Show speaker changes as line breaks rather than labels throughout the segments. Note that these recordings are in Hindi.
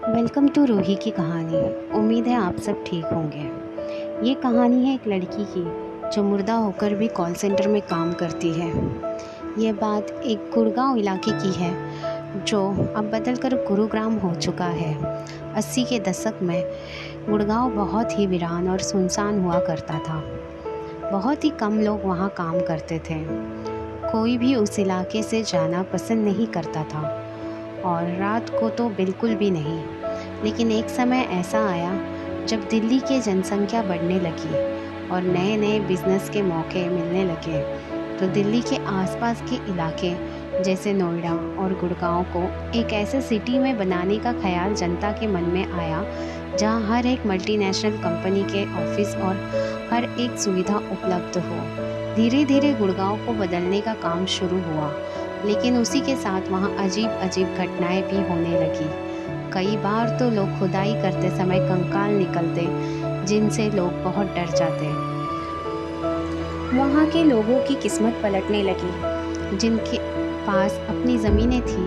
वेलकम टू रूही की कहानी। उम्मीद है आप सब ठीक होंगे। ये कहानी है एक लड़की की जो मुर्दा होकर भी कॉल सेंटर में काम करती है। ये बात एक गुड़गांव इलाके की है जो अब बदलकर गुरुग्राम हो चुका है। 80 के दशक में गुड़गांव बहुत ही वीरान और सुनसान हुआ करता था। बहुत ही कम लोग वहाँ काम करते थे। कोई भी उस इलाके से जाना पसंद नहीं करता था और रात को तो बिल्कुल भी नहीं। लेकिन एक समय ऐसा आया जब दिल्ली की जनसंख्या बढ़ने लगी और नए नए बिजनेस के मौके मिलने लगे, तो दिल्ली के आसपास के इलाके जैसे नोएडा और गुड़गांव को एक ऐसे सिटी में बनाने का ख्याल जनता के मन में आया जहां हर एक मल्टीनेशनल कंपनी के ऑफिस और हर एक सुविधा उपलब्ध हो। धीरे धीरे गुड़गांव को बदलने का काम शुरू हुआ, लेकिन उसी के साथ वहाँ अजीब अजीब घटनाएं भी होने लगी। कई बार तो लोग खुदाई करते समय कंकाल निकलते जिनसे लोग बहुत डर जाते। वहाँ के लोगों की किस्मत पलटने लगी। जिनके पास अपनी ज़मीनें थी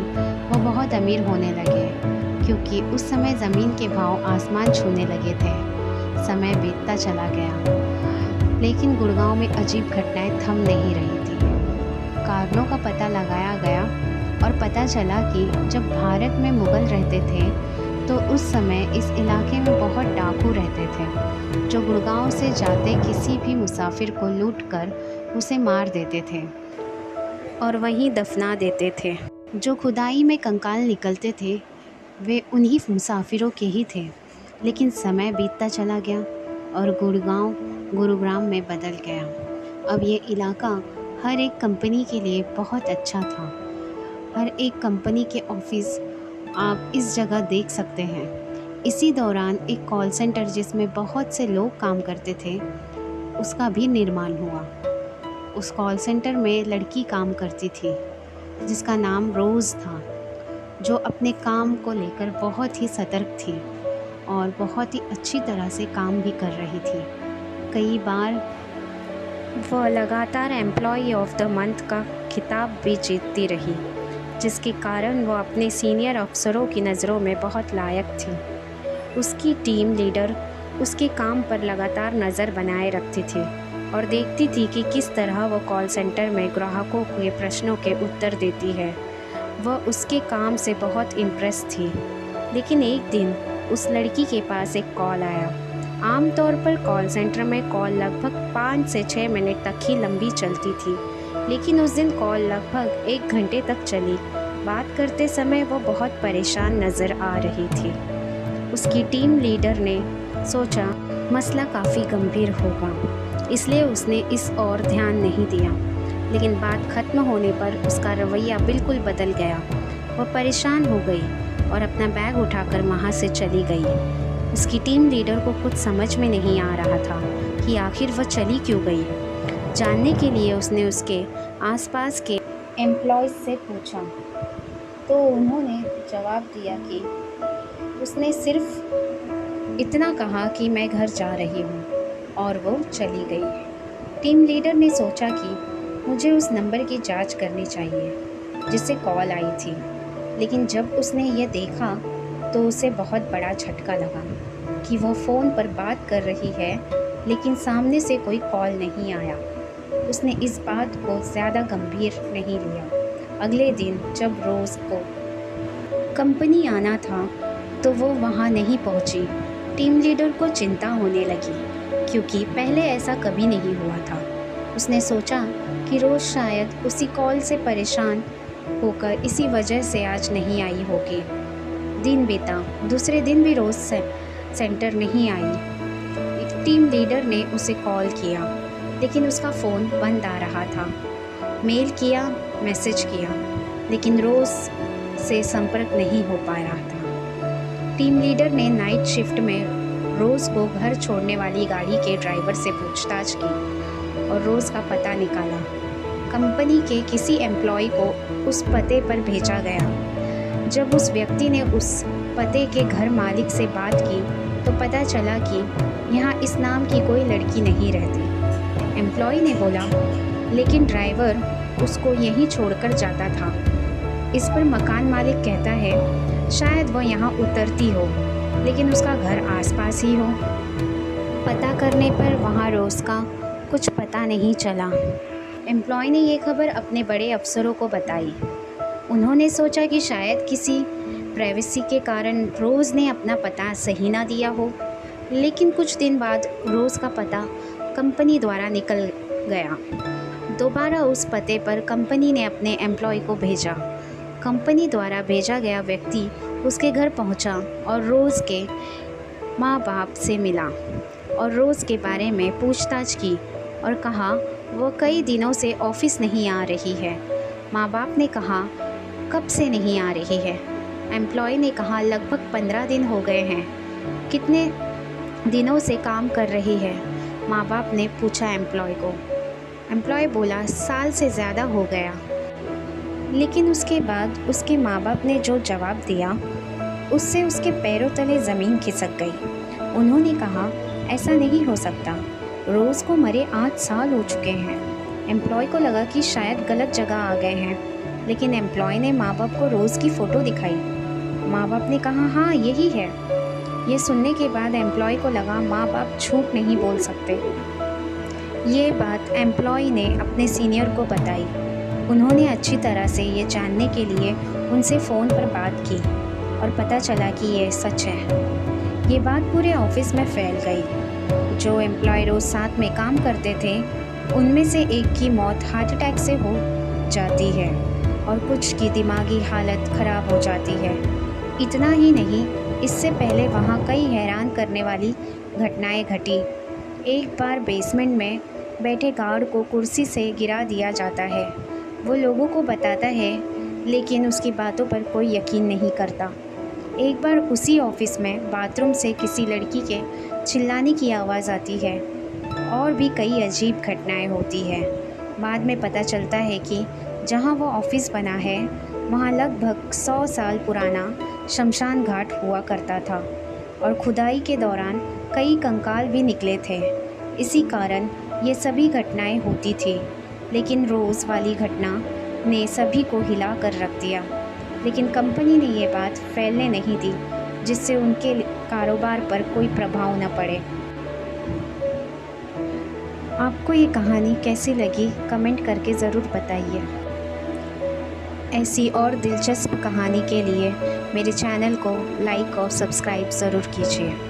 वो बहुत अमीर होने लगे, क्योंकि उस समय ज़मीन के भाव आसमान छूने लगे थे। समय बीतता चला गया, लेकिन गुड़गांव में अजीब घटनाएं थम नहीं रही थी। कारणों का पता लगाया गया और पता चला कि जब भारत में मुग़ल रहते थे तो उस समय इस इलाके में बहुत डाकू रहते थे जो गुड़गांव से जाते किसी भी मुसाफिर को लूट कर उसे मार देते थे और वहीं दफना देते थे। जो खुदाई में कंकाल निकलते थे वे उन्हीं मुसाफिरों के ही थे। लेकिन समय बीतता चला गया और गुड़गांव गुरुग्राम में बदल गया। अब ये इलाका हर एक कंपनी के लिए बहुत अच्छा था। हर एक कंपनी के ऑफिस आप इस जगह देख सकते हैं। इसी दौरान एक कॉल सेंटर जिसमें बहुत से लोग काम करते थे उसका भी निर्माण हुआ। उस कॉल सेंटर में लड़की काम करती थी जिसका नाम रोज़ था, जो अपने काम को लेकर बहुत ही सतर्क थी और बहुत ही अच्छी तरह से काम भी कर रही थी। कई बार वह लगातार एम्प्लॉय ऑफ द मंथ का खिताब भी जीतती रही, जिसके कारण वह अपने सीनियर अफसरों की नज़रों में बहुत लायक थी। उसकी टीम लीडर उसके काम पर लगातार नज़र बनाए रखती थी और देखती थी कि किस तरह वह कॉल सेंटर में ग्राहकों के प्रश्नों के उत्तर देती है। वह उसके काम से बहुत इम्प्रेस थी। लेकिन एक दिन उस लड़की के पास एक कॉल आया। आमतौर पर कॉल सेंटर में कॉल लगभग 5 से 6 मिनट तक ही लंबी चलती थी, लेकिन उस दिन कॉल लगभग 1 घंटे तक चली। बात करते समय वो बहुत परेशान नज़र आ रही थी। उसकी टीम लीडर ने सोचा मसला काफ़ी गंभीर होगा, इसलिए उसने इस ओर ध्यान नहीं दिया। लेकिन बात खत्म होने पर उसका रवैया बिल्कुल बदल गया। वह परेशान हो गई और अपना बैग उठाकर वहाँ से चली गई। उसकी टीम लीडर को कुछ समझ में नहीं आ रहा था कि आखिर वह चली क्यों गई। जानने के लिए उसने उसके आसपास के एम्प्लॉयज़ से पूछा, तो उन्होंने जवाब दिया कि उसने सिर्फ इतना कहा कि मैं घर जा रही हूँ, और वो चली गई। टीम लीडर ने सोचा कि मुझे उस नंबर की जांच करनी चाहिए जिससे कॉल आई थी। लेकिन जब उसने ये देखा तो उसे बहुत बड़ा झटका लगा कि वह फ़ोन पर बात कर रही है, लेकिन सामने से कोई कॉल नहीं आया। उसने इस बात को ज़्यादा गंभीर नहीं लिया। अगले दिन जब रोज़ को कंपनी आना था तो वो वहाँ नहीं पहुँची। टीम लीडर को चिंता होने लगी, क्योंकि पहले ऐसा कभी नहीं हुआ था। उसने सोचा कि रोज़ शायद उसी कॉल से परेशान होकर इसी वजह से आज नहीं आई होगी। दिन बीता, दूसरे दिन भी रोज़ सेंटर नहीं आई। टीम लीडर ने उसे कॉल किया, लेकिन उसका फ़ोन बंद आ रहा था। मेल किया, मैसेज किया, लेकिन रोज़ से संपर्क नहीं हो पा रहा था। टीम लीडर ने नाइट शिफ्ट में रोज़ को घर छोड़ने वाली गाड़ी के ड्राइवर से पूछताछ की और रोज़ का पता निकाला। कंपनी के किसी एम्प्लॉय को उस पते पर भेजा गया। जब उस व्यक्ति ने उस पते के घर मालिक से बात की तो पता चला कि यहाँ इस नाम की कोई लड़की नहीं रहती। एम्प्लॉय ने बोला, लेकिन ड्राइवर उसको यहीं छोड़कर जाता था। इस पर मकान मालिक कहता है, शायद वो यहाँ उतरती हो, लेकिन उसका घर आसपास ही हो। पता करने पर वहाँ रोज़ का कुछ पता नहीं चला। एम्प्लॉय ने ये खबर अपने बड़े अफसरों को बताई। उन्होंने सोचा कि शायद किसी प्राइवेसी के कारण रोज़ ने अपना पता सही ना दिया हो, लेकिन कुछ दिन बाद रोज़ का पता कंपनी द्वारा निकल गया। दोबारा उस पते पर कंपनी ने अपने एम्प्लॉय को भेजा। कंपनी द्वारा भेजा गया व्यक्ति उसके घर पहुंचा और रोज़ के माँ बाप से मिला और रोज़ के बारे में पूछताछ की और कहा वो कई दिनों से ऑफिस नहीं आ रही है। माँ बाप ने कहा कब से नहीं आ रही है? एम्प्लॉय ने कहा लगभग 15 दिन हो गए हैं। कितने दिनों से काम कर रही है? माँ बाप ने पूछा एम्प्लॉय को। एम्प्लॉय बोला साल से ज़्यादा हो गया। लेकिन उसके बाद उसके माँ बाप ने जो जवाब दिया उससे उसके पैरों तले ज़मीन खिसक गई। उन्होंने कहा ऐसा नहीं हो सकता, रोज़ को मरे 8 साल हो चुके हैं। एम्प्लॉय को लगा कि शायद गलत जगह आ गए हैं, लेकिन एम्प्लॉय ने माँ बाप को रोज़ की फ़ोटो दिखाई। माँ बाप ने कहा हाँ यही है। ये सुनने के बाद एम्प्लॉय को लगा माँ बाप झूठ नहीं बोल सकते। ये बात एम्प्लॉय ने अपने सीनियर को बताई। उन्होंने अच्छी तरह से ये जानने के लिए उनसे फ़ोन पर बात की और पता चला कि ये सच है। ये बात पूरे ऑफिस में फैल गई। जो एम्प्लॉय रोज़ साथ में काम करते थे उनमें से एक की मौत हार्ट अटैक से हो जाती है और कुछ की दिमागी हालत ख़राब हो जाती है। इतना ही नहीं, इससे पहले वहाँ कई हैरान करने वाली घटनाएं घटी। एक बार बेसमेंट में बैठे गार्ड को कुर्सी से गिरा दिया जाता है। वो लोगों को बताता है लेकिन उसकी बातों पर कोई यकीन नहीं करता। एक बार उसी ऑफिस में बाथरूम से किसी लड़की के चिल्लाने की आवाज़ आती है। और भी कई अजीब घटनाएं होती है। बाद में पता चलता है कि जहां वो ऑफिस बना है वहां लगभग 100 साल पुराना शमशान घाट हुआ करता था और खुदाई के दौरान कई कंकाल भी निकले थे। इसी कारण ये सभी घटनाएं होती थी। लेकिन रोज़ वाली घटना ने सभी को हिला कर रख दिया। लेकिन कंपनी ने ये बात फैलने नहीं दी, जिससे उनके कारोबार पर कोई प्रभाव न पड़े। आपको ये कहानी कैसी लगी कमेंट करके ज़रूर बताइए। ऐसी और दिलचस्प कहानी के लिए मेरे चैनल को लाइक और सब्सक्राइब ज़रूर कीजिए।